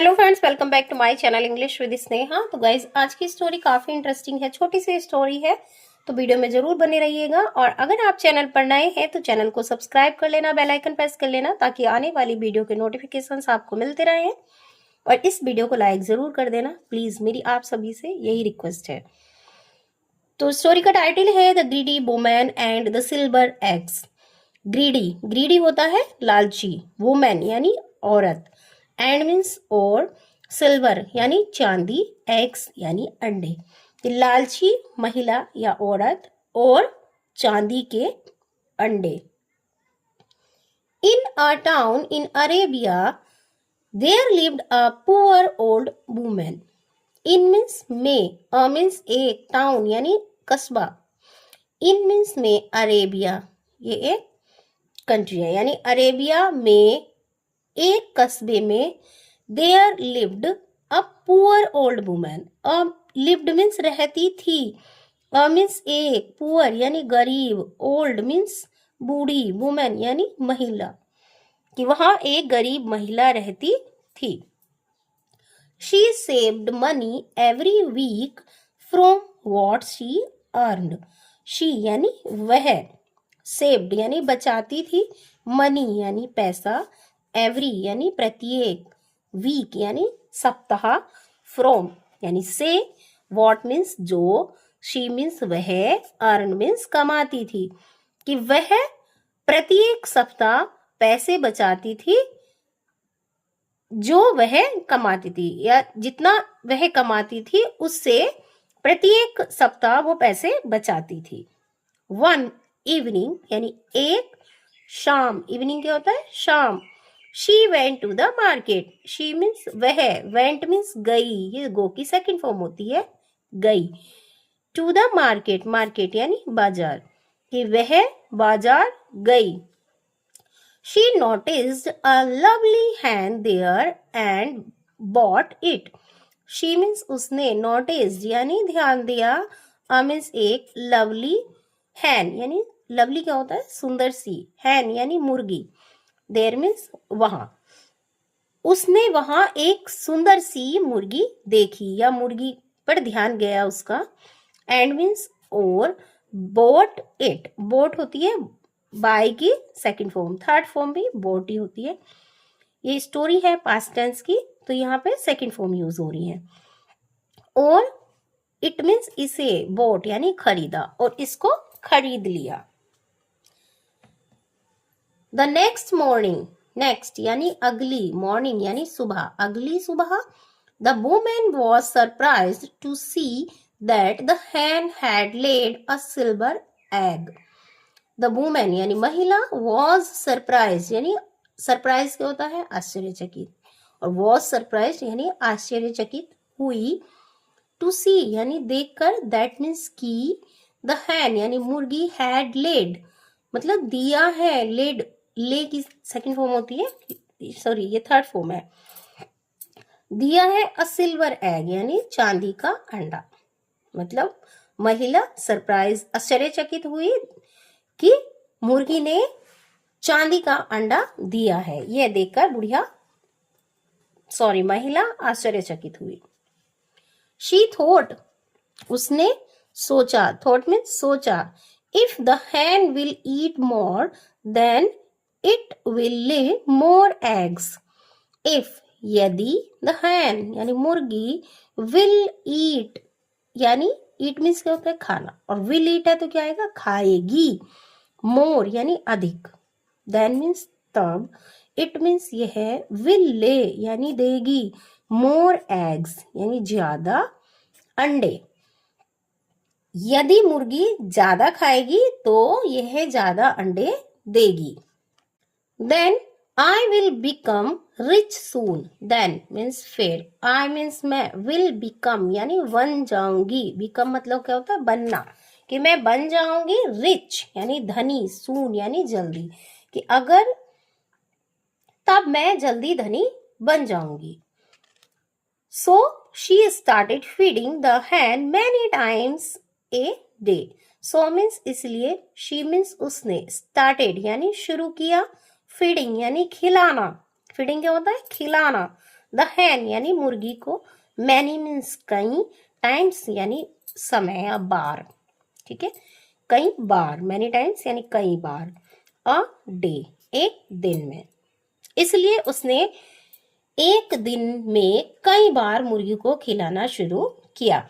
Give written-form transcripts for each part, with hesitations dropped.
Hello friends, welcome back to my channel English with Sneha. तो guys आज की story काफी इंटरेस्टिंग है, छोटी सी स्टोरी है, तो वीडियो में जरूर बने रहिएगा। और अगर आप चैनल पर नए हैं तो चैनल को सब्सक्राइब कर लेना, बेल आइकन प्रेस कर लेना ताकि आने वाली वीडियो के नोटिफिकेशंस आपको मिलते रहें। और इस वीडियो को लाइक जरूर कर देना प्लीज, मेरी आप सभी से यही रिक्वेस्ट है। तो स्टोरी का टाइटल है the greedy woman and the silver eggs. Greedy होता है लालची, वुमेन यानी औरत, एंड मीन्स और, सिल्वर यानी चांदी, एग्स यानी अंडे। लालची महिला या औरत और चांदी के अंडे। In a town in Arabia there lived a poor old women. In means में, अ मीन्स एक, टाउन यानी कस्बा, इन मीन्स में, अरेबिया ये एक कंट्री है, यानी अरेबिया में एक कस्बे में there lived a poor old woman. Lived means रहती थी, मीन्स एक, पुअर यानी गरीब, ओल्ड मीन्स बूढ़ी, वुमेन यानी महिला, कि वहां एक गरीब महिला रहती थी। She saved money every week from what she earned. She यानी वह, सेव्ड यानी बचाती थी, मनी यानी पैसा, एवरी यानी प्रत्येक, वीक यानी सप्ताह, फ्रॉम यानी से, व्हाट मीन्स जो, शी मीन्स वह, अर्न मीन्स कमाती थी, कि वह प्रत्येक सप्ताह पैसे बचाती थी जो वह कमाती थी, या जितना वह कमाती थी उससे प्रत्येक सप्ताह वो पैसे बचाती थी। वन इवनिंग यानी एक शाम, इवनिंग क्या होता है, शाम। She went to the market, she means वह, वेंट मीन्स गई, ये गो की सेकंड फॉर्म होती है, गई। टू द मार्केट, मार्केट यानी बाजार, कि वह बाजार गई। She noticed a lovely hen there and bought it. She means उसने, नोटिस्ड यानी ध्यान दिया, मीन्स एक, लवली हैन यानी लवली क्या होता है, सुंदर सी, हैन यानी मुर्गी, देयर मीन्स वहां, उसने वहां एक सुंदर सी मुर्गी देखी या मुर्गी पर ध्यान गया उसका, एंड मीन्स और, बोट इट, बोट होती है बाय की सेकंड फॉर्म, थर्ड फॉर्म भी बोट ही होती है। ये स्टोरी है पास्ट टेंस की, तो यहाँ पे सेकंड फॉर्म यूज हो रही है। और इट मीन्स इसे, बोट यानी खरीदा, और इसको खरीद लिया। द नेक्स्ट मॉर्निंग, नेक्स्ट यानी अगली, मॉर्निंग यानी सुबह, अगली सुबह, the woman was surprised to see that the hen had laid a silver egg. The woman यानी महिला, वॉज सरप्राइज यानी सरप्राइज क्या होता है, आश्चर्यचकित, और वॉज सरप्राइज यानी आश्चर्यचकित हुई, टू सी यानी देखकर, दैट मीन्स की, द hen यानी मुर्गी, हैड लेड मतलब दिया है, लेड, ले की सेकंड फॉर्म होती है, सॉरी ये थर्ड फॉर्म है, दिया है, अ सिल्वर एग यानी चांदी का अंडा। मतलब महिला सरप्राइज, आश्चर्यचकित हुई कि मुर्गी ने चांदी का अंडा दिया है, यह देखकर बुढ़िया, सॉरी महिला आश्चर्यचकित हुई। शी थॉट, उसने सोचा, थॉट मीन्स सोचा, if the hen will eat more then it will lay more eggs. if यदि, the hen यानी मुर्गी, will eat यानी eat मीन्स क्या होता है, खाना, और will eat है तो क्या आएगा, खाएगी, more यानी अधिक, then मीन्स तब, it मीन्स यह, will lay यानी देगी, more eggs यानी ज्यादा अंडे। यदि मुर्गी ज्यादा खाएगी तो यह ज्यादा अंडे देगी। Then I will become rich soon, then means फिर, आई मीन्स मैं, विल बिकम यानी बन जाऊंगी, बिकम मतलब क्या होता है, बनना, कि मैं बन जाऊंगी, रिच यानी धनी, सून यानी जल्दी, कि अगर, तब मैं जल्दी धनी बन जाऊंगी। So she started feeding the hen many times a day. So means इसलिए, शी मीन्स उसने, स्टार्टेड यानी शुरू किया, फीडिंग यानी खिलाना, फीडिंग क्या होता है, खिलाना, द हैन यानी मुर्गी को, मैनी मीन्स कई, टाइम्स यानी समय या बार, ठीक है, कई बार, मैनी टाइम्स यानी कई बार, अ डे एक दिन में, इसलिए उसने एक दिन में कई बार मुर्गी को खिलाना शुरू किया।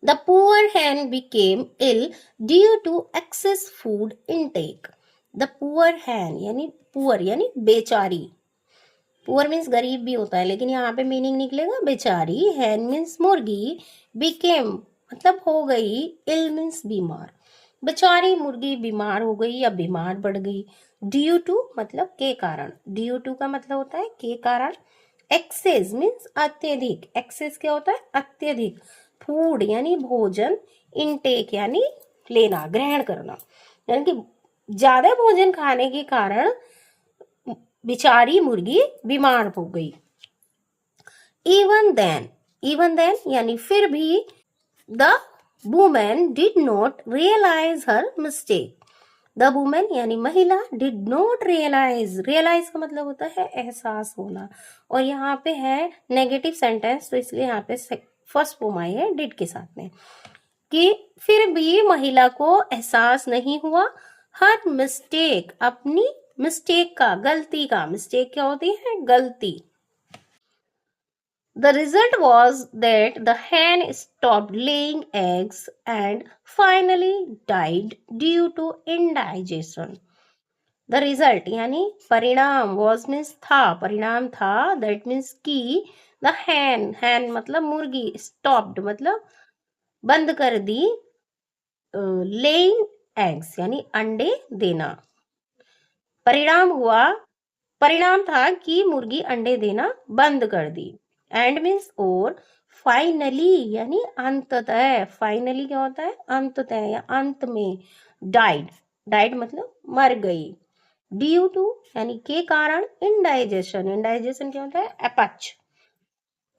The poor hen became ill due to excess food intake. The poor hen यानी पुअर यानी बेचारी, पुअर मीन्स गरीब भी होता है लेकिन यहाँ पे मीनिंग निकलेगा बेचारी, हैन मीन्स मुर्गी, बिकेम मतलब हो गई, इल मीन्स बीमार, बेचारी मुर्गी बीमार हो गई या बीमार पड़ गई, ड्यू टू मतलब के कारण, ड्यू टू का मतलब होता है के कारण, एक्सेस मीन्स अत्यधिक, एक्सेस क्या होता है अत्यधिक, फूड यानी भोजन, इनटेक यानी लेना ग्रहण करना, यानी कि ज्यादा भोजन खाने के कारण बेचारी मुर्गी बीमार हो गई। इवन देन यानी फिर भी, the woman did not realise her mistake, the woman यानी महिला, डिड नॉट रियलाइज, रियलाइज का मतलब होता है एहसास होना, और यहाँ पे है नेगेटिव सेंटेंस तो इसलिए यहाँ पे फर्स्ट फॉर्म आई है डिड के साथ में, कि फिर भी महिला को एहसास नहीं हुआ, हर मिस्टेक अपनी मिस्टेक का, गलती का, मिस्टेक क्या होती है गलती। The result was that the hen stopped laying eggs and finally died due to indigestion. The result यानी परिणाम, was means था, परिणाम था, that means कि, the hen मतलब मुर्गी, stopped मतलब बंद कर दी, laying eggs यानी अंडे देना, परिणाम था कि मुर्गी अंडे देना बंद कर दी, एंड मीन्स और, फाइनली यानी अंततः, फाइनली क्या होता है अंततः या अंत में, डाइड, डाइड मतलब मर गई, ड्यू टू यानी के कारण, इनडाइजेशन, इनडाइजेशन क्या होता है अपच,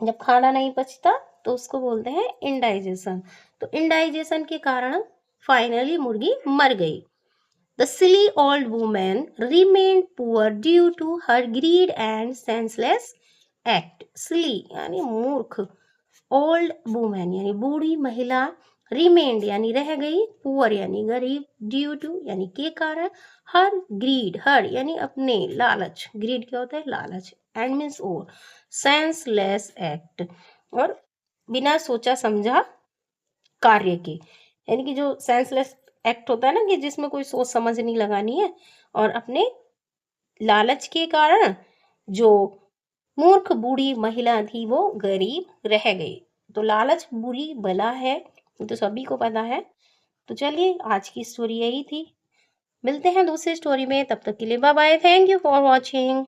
जब खाना नहीं पचता तो उसको बोलते हैं इनडाइजेशन, तो इनडाइजेशन के कारण फाइनली मुर्गी मर गई। The silly old woman remained poor due to her greed and senseless act. Silly यानी मूर्ख, old woman यानी बूढ़ी महिला, remained यानी रह गई, poor यानी गरीब, due to यानी के कारण, her greed, her यानी अपने लालच, greed क्या होता है लालच, and means और, senseless act और बिना सोचा समझा कार्य के, यानी कि जो सेंसलेस एक्ट होता है ना कि जिसमें कोई सोच समझ नहीं लगानी है, और अपने लालच के कारण जो मूर्ख बूढ़ी महिला थी वो गरीब रह गई, तो लालच बुरी बला है, तो सभी को पता है। तो चलिए आज की स्टोरी यही थी, मिलते हैं दूसरी स्टोरी में, तब तक के लिए bye bye, thank you for watching.